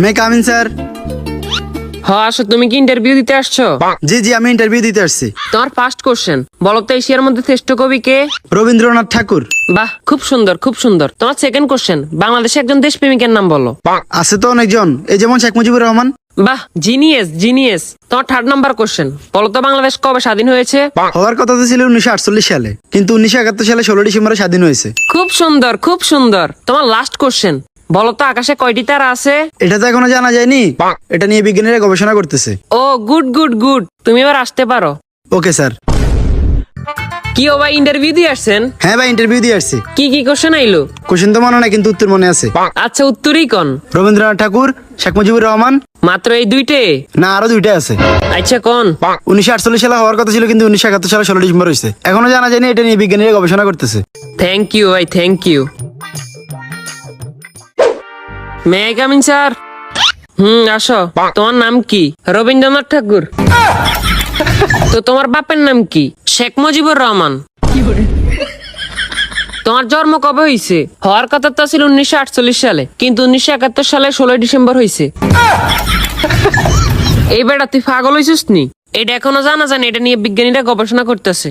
মে come in sir. হ্যাঁ আসো, তুমি কি ইন্টারভিউ দিতে আসছো? জি জি, আমি ইন্টারভিউ দিতে আসছি। তোমার ফার্স্ট কোশ্চেন, বলো তো এশিয়ার মধ্যে শ্রেষ্ঠ কবি কে? রবীন্দ্রনাথ ঠাকুর। বাহ, খুব সুন্দর খুব সুন্দর। তোমার সেকেন্ড কোশ্চেন, বাংলাদেশে একজন দেশপ্রেমিকের নাম বলো। আছে তো অনেকজন, এই যেমন শেখ মুজিবুর রহমান। বাহ, জিনিয়াস জিনিয়াস। তোমার থার্ড নাম্বার কোশ্চেন, বলো তো বাংলাদেশ কবে স্বাধীন হয়েছে? হওয়ার কথা তো ছিল 1948 সালে, কিন্তু 1971 সালে 16 ডিসেম্বরে স্বাধীন হয়েছে। খুব সুন্দর খুব সুন্দর। তোমার লাস্ট কোশ্চেন, বলো তো আকাশে কয়টি তারা আছে? এটা তো এখনো জানা যায়নি, এটা নিয়ে বিজ্ঞানীরা গবেষণা করতেছে। ও গুড গুড গুড, তুমি এবার আসতে পারো। Okay sir. কি ও ভাই, ইন্টারভিউ দিয়ে আসছেন? হ্যাঁ ভাই, ইন্টারভিউ দিয়ে আসছি। কি কি কোশ্চেন আইলো? কোশ্চেন তো মনে নাই, কিন্তু উত্তর মনে আছে। আচ্ছা, উত্তরই কোন? রবীন্দ্রনাথ ঠাকুর, শেখ মুজিবুর রহমান। মাত্র এই দুইটে? না, আরো দুইটা আছে। আচ্ছা কোন? 1948 সালে হওয়ার কথা ছিল, কিন্তু 1971 সালে 16 ডিসেম্বর হয়েছে। এখনো জানা যায়নি, এটা নিয়ে বিজ্ঞানীরা গবেষণা করতেছে। থ্যাংক ইউ ভাই, thank you. May I come in sir? আসো। তোমার নাম কি? রবীন্দ্রনাথ ঠাকুর। তো তোমার বাপের নাম কি? শেখ মুজিবুর রহমান। তোমার জন্ম কবে হয়েছে? হওয়ার কথা তো ছিল 1948 সালে, কিন্তু 1971 সালে 16 ডিসেম্বর হয়েছে। এই বেটা, তুই পাগল হয়েছিস নি? এটা এখনো জানা জানি, এটা নিয়ে বিজ্ঞানীরা গবেষণা করতেছে।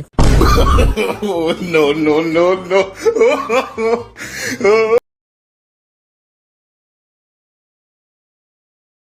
No, no, no, no.